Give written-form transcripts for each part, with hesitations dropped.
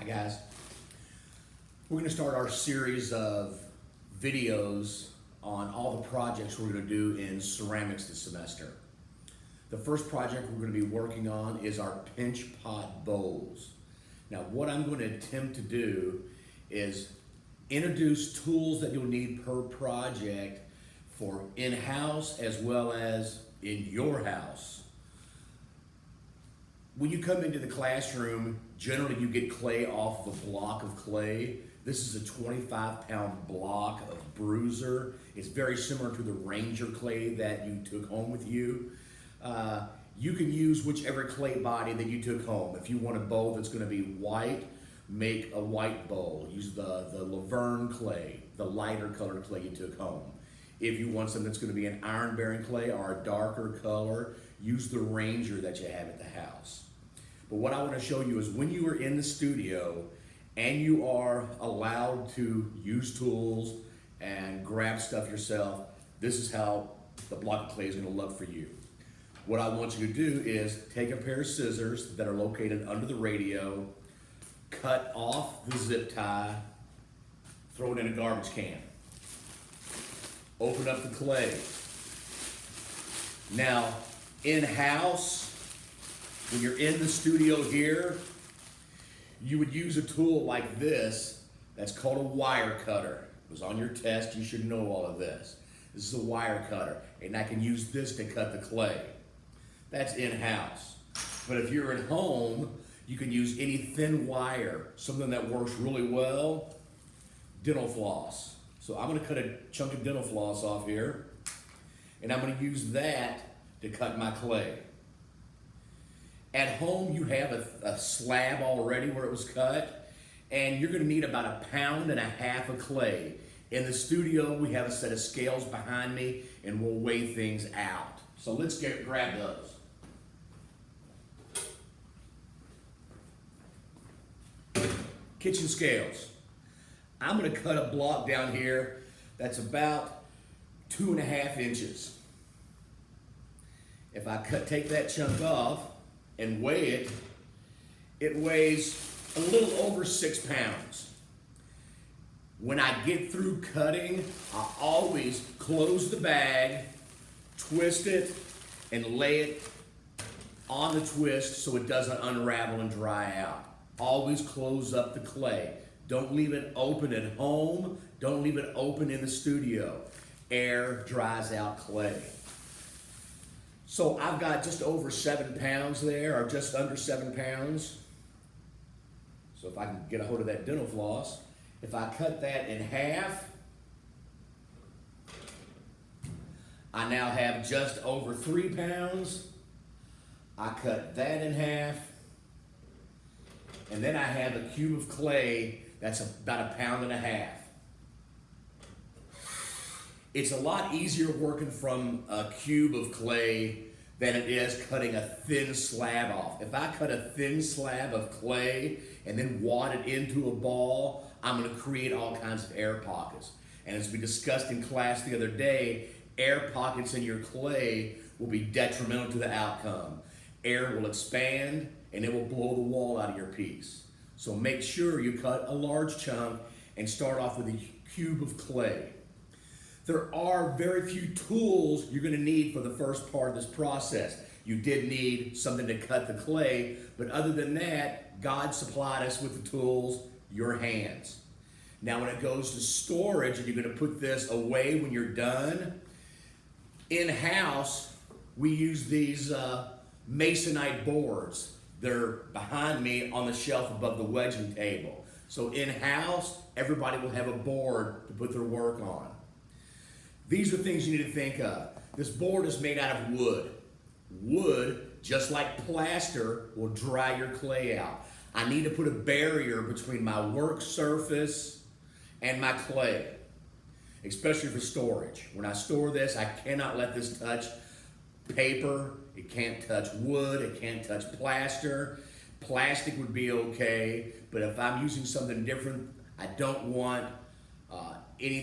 Hi guys. We're going to start our series of videos on all the projects we're going to do in ceramics this semester. The first project we're going to be working on is our pinch pot bowls. Now what I'm going to attempt to do is introduce tools that you'll need per project for in-house as well as in your house. When you come into the classroom, generally you get clay off of a block of clay. This is a 25-pound block of bruiser. It's very similar to the Ranger clay that you took home with you. You can use whichever clay body that you took home. If you want a bowl that's going to be white, make a white bowl. Use the Laverne clay, the lighter colored clay you took home. If you want something that's going to be an iron-bearing clay or a darker color, use the Ranger that you have at the house. But what I want to show you is when you are in the studio and you are allowed to use tools and grab stuff yourself, this is how the block of clay is going to look for you. What I want you to do is take a pair of scissors that are located under the radio, cut off the zip tie, throw it in a garbage can. Open up the clay. Now, in-house, when you're in the studio here, you would use a tool like this that's called a wire cutter. It was on your test, you should know all of this. This is a wire cutter, and I can use this to cut the clay. That's in-house. But if you're at home, you can use any thin wire, something that works really well, dental floss. So I'm gonna cut a chunk of dental floss off here, and I'm gonna use that to cut my clay. At home, you have a slab already where it was cut, and you're gonna need about 1.5 pounds of clay. In the studio, we have a set of scales behind me, and we'll weigh things out. So let's grab those. Kitchen scales. I'm gonna cut a block down here that's about 2.5 inches. If I take that chunk off and weigh it, it weighs a little over 6 pounds. When I get through cutting, I always close the bag, twist it, and lay it on the twist so it doesn't unravel and dry out. Always close up the clay. Don't leave it open at home. Don't leave it open in the studio. Air dries out clay. So I've got just over 7 pounds there, or just under 7 pounds. So if I can get a hold of that dental floss, if I cut that in half, I now have just over 3 pounds. I cut that in half, and then I have a cube of clay that's about 1.5 pounds. It's a lot easier working from a cube of clay than it is cutting a thin slab off. If I cut a thin slab of clay and then wad it into a ball, I'm gonna create all kinds of air pockets. And as we discussed in class the other day, air pockets in your clay will be detrimental to the outcome. Air will expand and it will blow the wall out of your piece. So make sure you cut a large chunk and start off with a cube of clay. There are very few tools you're going to need for the first part of this process. You did need something to cut the clay, but other than that, God supplied us with the tools, your hands. Now when it goes to storage and you're going to put this away when you're done, in-house, we use these Masonite boards. They're behind me on the shelf above the wedging table. So in-house, everybody will have a board to put their work on. These are things you need to think of. This board is made out of wood. Wood, just like plaster, will dry your clay out. I need to put a barrier between my work surface and my clay, especially for storage. When I store this, I cannot let this touch paper. It can't touch wood. It can't touch plaster. Plastic would be okay, but if I'm using something different, I don't want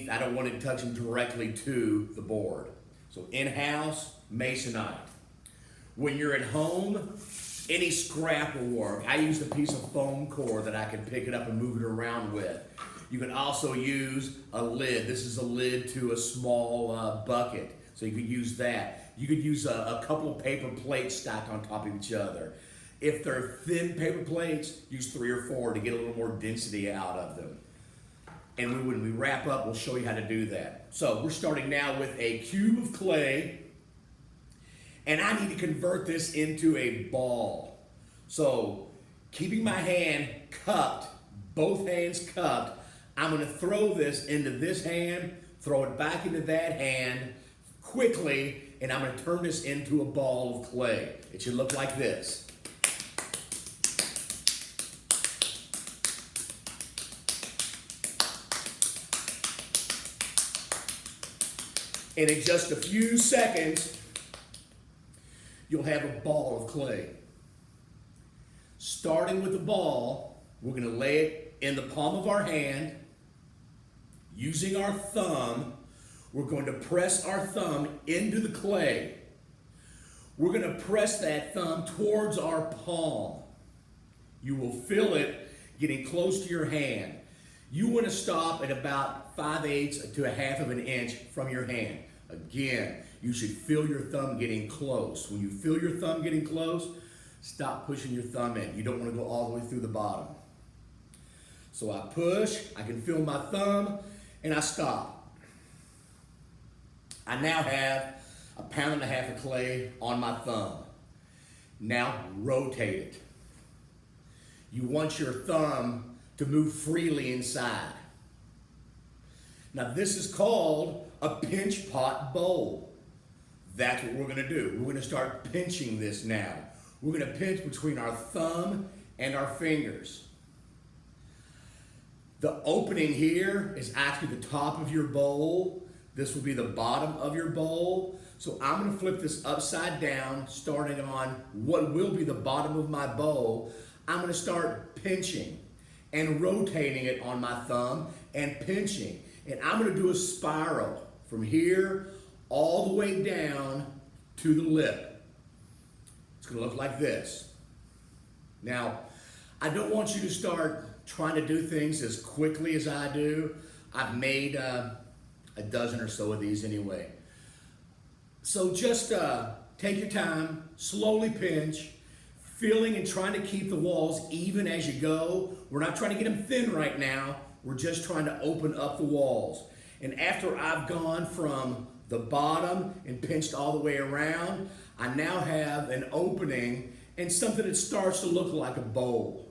I don't want it touching directly to the board. So in-house, Masonite. When you're at home, Any scrap will work. I used a piece of foam core that I could pick it up and move it around with. You can also use a lid. This is a lid to a small bucket, so you could use that. You could use a couple of paper plates stacked on top of each other. If they're thin paper plates, use 3 or 4 to get a little more density out of them. And when we wrap up, we'll show you how to do that. So we're starting now with a cube of clay, and I need to convert this into a ball. So keeping my hand cupped, both hands cupped, I'm going to throw this into this hand, throw it back into that hand quickly, and I'm going to turn this into a ball of clay. It should look like this. And in just a few seconds, you'll have a ball of clay. Starting with the ball, we're going to lay it in the palm of our hand. Using our thumb, we're going to press our thumb into the clay. We're going to press that thumb towards our palm. You will feel it getting close to your hand. You want to stop at about 5/8 to 1/2 of an inch from your hand. Again, you should feel your thumb getting close. When you feel your thumb getting close, stop pushing your thumb in. You don't want to go all the way through the bottom. So I push, I can feel my thumb, and I stop. I now have 1.5 pounds of clay on my thumb. Now rotate it. You want your thumb to move freely inside. Now this is called a pinch pot bowl. That's what we're going to do. We're going to start pinching this now. We're going to pinch between our thumb and our fingers. The opening here is actually the top of your bowl. This will be the bottom of your bowl. So I'm going to flip this upside down, starting on what will be the bottom of my bowl. I'm going to start pinching and rotating it on my thumb and pinching. And I'm going to do a spiral from here all the way down to the lip. It's going to look like this. Now, I don't want you to start trying to do things as quickly as I do. I've made a dozen or so of these anyway. So just take your time, slowly pinch, feeling and trying to keep the walls even as you go. We're not trying to get them thin right now. We're just trying to open up the walls. And after I've gone from the bottom and pinched all the way around, I now have an opening and something that starts to look like a bowl.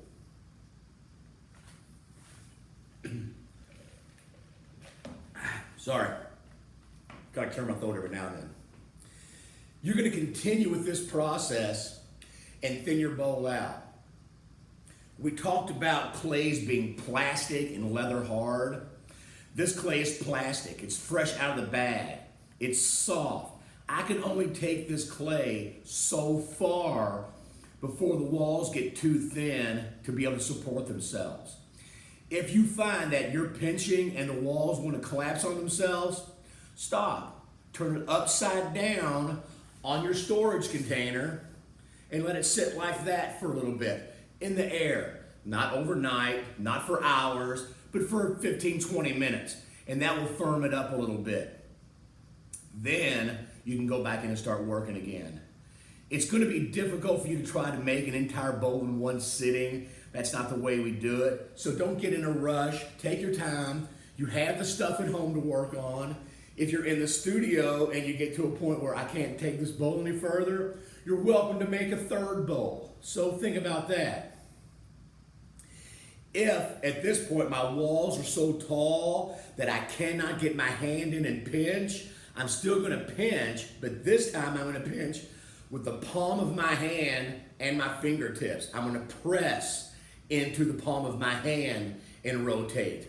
Sorry, gotta clear my throat every now and then. You're gonna continue with this process and thin your bowl out. We talked about clays being plastic and leather hard. This clay is plastic. It's fresh out of the bag. It's soft. I can only take this clay so far before the walls get too thin to be able to support themselves. If you find that you're pinching and the walls want to collapse on themselves, stop. Turn it upside down on your storage container and let it sit like that for a little bit in the air. Not overnight, not for hours, but for 15, 20 minutes. And that will firm it up a little bit. Then you can go back in and start working again. It's going to be difficult for you to try to make an entire bowl in one sitting. That's not the way we do it. So don't get in a rush. Take your time. You have the stuff at home to work on. If you're in the studio and you get to a point where I can't take this bowl any further, you're welcome to make a third bowl. So think about that. If at this point my walls are so tall that I cannot get my hand in and pinch, I'm still going to pinch, but this time I'm going to pinch with the palm of my hand and my fingertips. I'm going to press into the palm of my hand and rotate.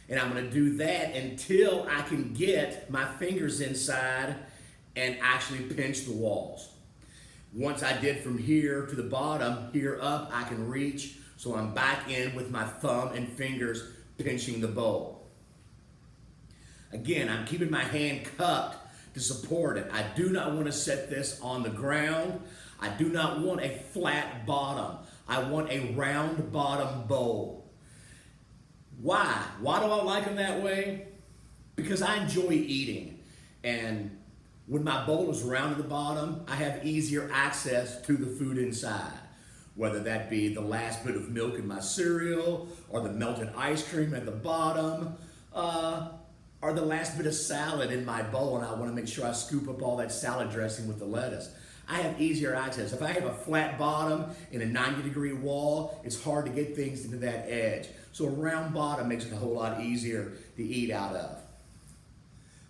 And I'm going to do that until I can get my fingers inside and actually pinch the walls. Once I did from here to the bottom, here up, I can reach. So I'm back in with my thumb and fingers pinching the bowl. Again, I'm keeping my hand cupped to support it. I do not want to set this on the ground. I do not want a flat bottom. I want a round bottom bowl. Why? Why do I like them that way? Because I enjoy eating. And when my bowl is round at the bottom, I have easier access to the food inside. Whether that be the last bit of milk in my cereal, or the melted ice cream at the bottom, or the last bit of salad in my bowl, and I want to make sure I scoop up all that salad dressing with the lettuce. I have easier access. If I have a flat bottom and a 90-degree wall, it's hard to get things into that edge. So a round bottom makes it a whole lot easier to eat out of.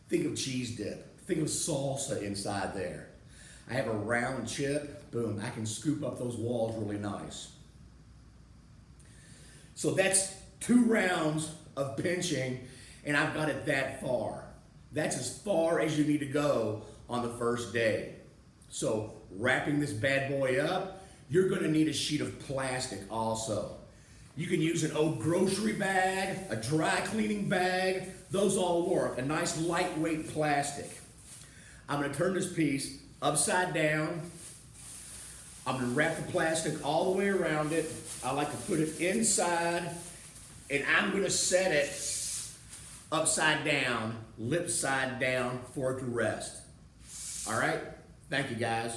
Think of cheese dip. Think of salsa inside there. I have a round chip, boom, I can scoop up those walls really nice. So that's 2 rounds of pinching, and I've got it that far. That's as far as you need to go on the first day. So wrapping this bad boy up, you're gonna need a sheet of plastic also. You can use an old grocery bag, a dry cleaning bag, those all work. A nice lightweight plastic. I'm gonna turn this piece upside down. I'm gonna wrap the plastic all the way around it. I like to put it inside, and I'm gonna set it upside down, lip side down for it to rest. All right? Thank you, guys.